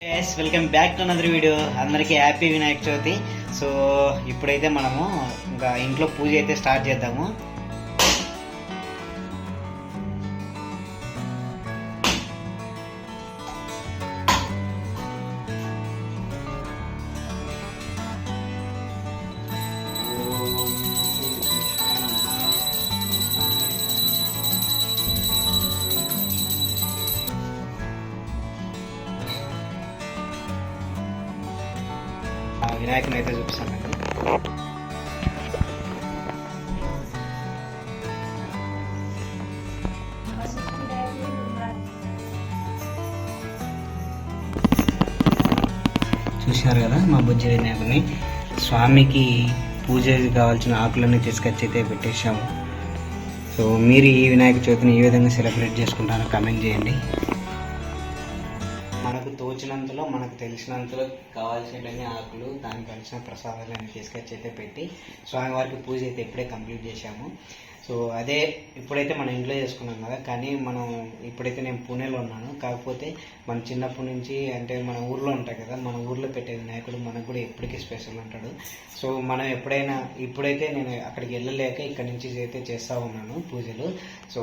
Welcome back to another video. అందరికీ happy Vinayaka Chavithi. So ఇప్పుడైతే మనము ఇంకా ఇంట్లో పూజ అయితే స్టార్ట్ చేద్దాము. వినాయకుని అయితే చూపిస్తాను. చూశారు కదా మా బుజ్జి వినాయకుని. స్వామికి పూజకి కావాల్సిన ఆకులన్నీ తీసుకొచ్చి అయితే పెట్టేశాము. సో మీరు ఈ వినాయక చవితిని ఏ విధంగా సెలబ్రేట్ చేసుకుంటారో కామెంట్ చేయండి. మనకు తోచినంతలో మనకు తెలిసినంతలో కావాల్సినవన్నీ ఆకులు, దానికి కావాల్సిన ప్రసాదాలు అన్నీ తీసుకొచ్చి అయితే పెట్టి స్వామివారికి పూజ అయితే ఇప్పుడే కంప్లీట్ చేశాము. సో అదే ఇప్పుడైతే మనం ఇంట్లో చేసుకున్నాం కదా, కానీ మనం ఇప్పుడైతే నేను పూణేలో ఉన్నాను. కాకపోతే మన చిన్నప్పటి నుంచి అంటే మన ఊర్లో ఉంటాయి కదా, మన ఊర్లో పెట్టే వినాయకుడు మనకు కూడా ఎప్పటికీ స్పెషల్ ఉంటాడు. సో మనం ఎప్పుడైనా ఇప్పుడైతే నేను అక్కడికి వెళ్ళలేక ఇక్కడ నుంచి అయితే చేస్తూ ఉన్నాను పూజలు. సో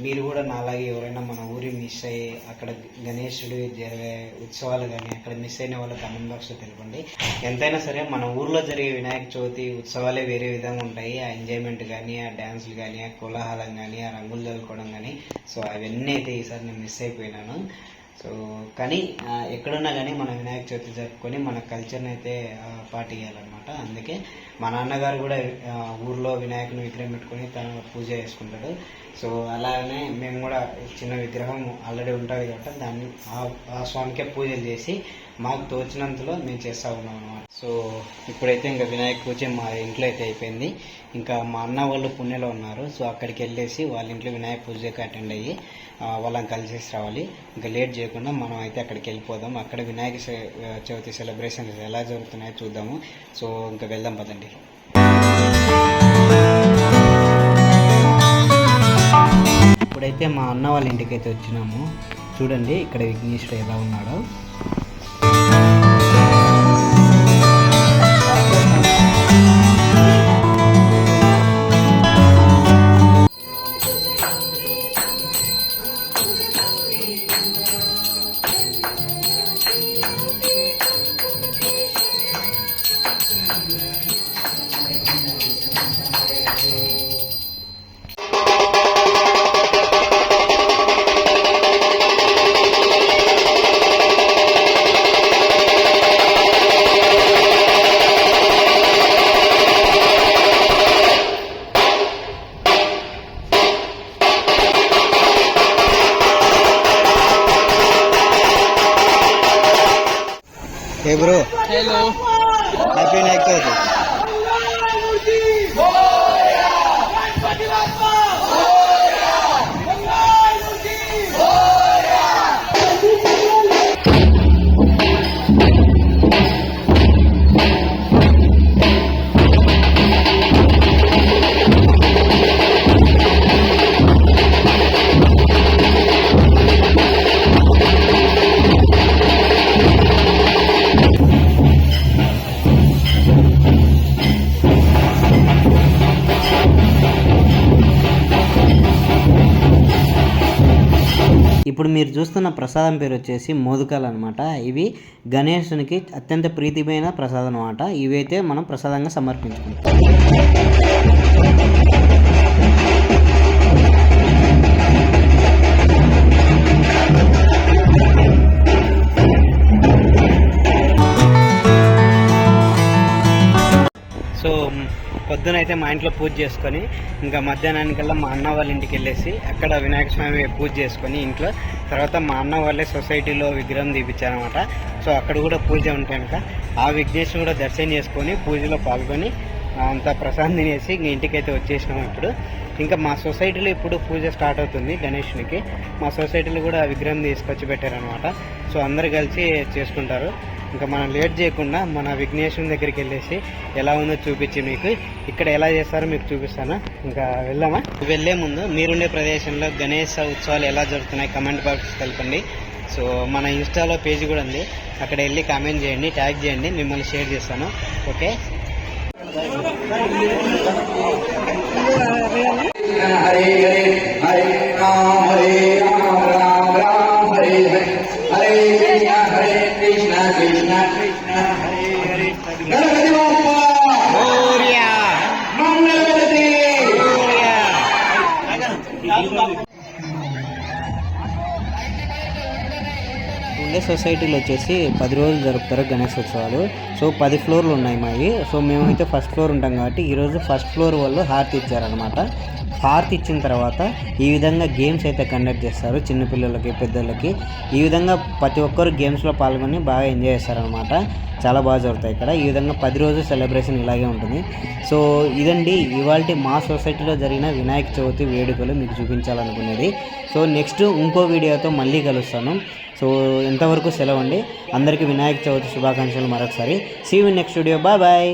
మీరు కూడా నాలాగే ఎవరైనా మన ఊరి మిస్ అయ్యి అక్కడ గణేశుడు జరిగే ఉత్సవాలు కానీ అక్కడ మిస్ అయిన వాళ్ళు కామెంట్ బాక్స్లో తెలపండి. ఎంతైనా సరే మన ఊర్లో జరిగే వినాయక చవితి ఉత్సవాలే వేరే విధంగా ఉంటాయి. ఆ ఎంజాయ్మెంట్ కానీ, ఆ డ్యాన్సులు కానీ, ఆ కోలాహలం కానీ, ఆ రంగులు చల్లుకోవడం కానీ, సో అవన్నీ అయితే ఈసారి నేను మిస్ అయిపోయినాను. సో కానీ ఎక్కడున్నా కానీ మన వినాయక చవితి జరుపుకొని మన కల్చర్ని అయితే పాటించాలన్నమాట. అందుకే మా నాన్నగారు కూడా ఊర్లో వినాయకుని విగ్రహం పెట్టుకొని తను పూజ చేసుకుంటాడు. సో అలానే మేము కూడా చిన్న విగ్రహం ఆల్రెడీ ఉంటుంది కాబట్టి దాన్ని ఆ స్వామికే పూజలు చేసి మాకు తోచినంతలో మేము చేస్తూ ఉన్నాం అన్నమాట. సో ఇప్పుడైతే ఇంకా వినాయక పూజ మా ఇంట్లో అయితే అయిపోయింది. ఇంకా మా అన్న వాళ్ళు పుణ్యలో ఉన్నారు. సో అక్కడికి వెళ్ళేసి వాళ్ళ ఇంట్లో వినాయక పూజకి అటెండ్ అయ్యి వాళ్ళని కలిసేసి రావాలి. ఇంకా లేట్ చేయకుండా మనం అయితే అక్కడికి వెళ్ళిపోదాం. అక్కడ వినాయక చవితి సెలబ్రేషన్స్ ఎలా జరుగుతున్నాయో చూద్దాము. సో ఇంకా వెళ్దాం పదండి. ఇప్పుడైతే మా అన్న వాళ్ళ ఇంటికి అయితే వచ్చినాము. చూడండి ఇక్కడ విఘ్నేశ్వరుడు ఎలా ఉన్నాడో. Hey bro. Hello. Happy New Year. ఇప్పుడు మీరు చూస్తున్న ప్రసాదం పేరు వచ్చేసి మోదకాలు అనమాట. ఇవి గణేశునికి అత్యంత ప్రీతిమైన ప్రసాదం అనమాట. ఇవైతే మనం ప్రసాదంగా సమర్పించుకుంటాం. సో పొద్దునైతే మా ఇంట్లో పూజ చేసుకొని ఇంకా మధ్యాహ్నానికల్లా మా అన్న వాళ్ళ ఇంటికి వెళ్ళేసి అక్కడ వినాయక స్వామి పూజ చేసుకొని ఇంట్లో తర్వాత మా అన్న వాళ్ళే సొసైటీలో విగ్రహం తీపిచ్చారనమాట. సో అక్కడ కూడా పూజ ఉంటే కనుక ఆ విఘ్నేశ్వరుని కూడా దర్శనం చేసుకొని పూజలో పాల్గొని అంత ప్రసాదం తినేసి ఇంక ఇంటికైతే వచ్చేసినాము. ఇప్పుడు ఇంకా మా సొసైటీలో ఇప్పుడు పూజ స్టార్ట్ అవుతుంది గణేశునికి. మా సొసైటీలో కూడా విగ్రహం తీసుకొచ్చి పెట్టారనమాట. సో అందరు కలిసి చేసుకుంటారు. ఇంకా మనం లేట్ చేయకుండా మన విఘ్నేశ్వరుని దగ్గరికి వెళ్ళేసి ఎలా ఉందో చూపించి మీకు ఇక్కడ ఎలా చేస్తారో మీకు చూపిస్తాను. ఇంకా వెళ్దామా? వెళ్ళే ముందు మీరుండే ప్రదేశంలో గణేశ ఉత్సవాలు ఎలా జరుగుతున్నాయి కమెంట్ బాక్స్ తెలపండి. సో మన ఇన్స్టాలో పేజ్ కూడా ఉంది, అక్కడ వెళ్ళి కామెంట్ చేయండి, ట్యాగ్ చేయండి, మిమ్మల్ని షేర్ చేస్తాను. ఓకే. హరే హరే హరే రామ రామ రామ హరే హరే హరే కృష్ణ కృష్ణ కృష్ణ హరే హరే. గణపతి బప్పా మోరియా, మంగళగణపతి మోరియా. ఉండే సొసైటీలో వచ్చేసి 10 రోజులు జరుపుతారు గణేశోత్సవాలు. సో 10 ఫ్లోర్లు ఉన్నాయి మావి. సో మేమైతే ఫస్ట్ ఫ్లోర్ ఉంటాం కాబట్టి ఈరోజు ఫస్ట్ ఫ్లోర్ వాళ్ళు హారతి ఇచ్చారనమాట. హారతి ఇచ్చిన తర్వాత ఈ విధంగా గేమ్స్ అయితే కండక్ట్ చేస్తారు, చిన్నపిల్లలకి పెద్దలకి. ఈ విధంగా ప్రతి ఒక్కరు గేమ్స్లో పాల్గొని బాగా ఎంజాయ్ చేస్తారనమాట. చాలా బాగా జరుగుతాయి ఇక్కడ. ఈ విధంగా 10 రోజులు సెలబ్రేషన్ ఇలాగే ఉంటుంది. సో ఇదండి ఇవాళ మా సొసైటీలో జరిగిన వినాయక చవితి వేడుకలు మీకు చూపించాలనుకునేది. సో నెక్స్ట్ ఇంకో వీడియోతో మళ్ళీ కలుస్తాను. సో ఎంతవరకు సెలవు అండి. అందరికీ వినాయక చవితి శుభాకాంక్షలు మరొకసారి. See you next video. Bye bye.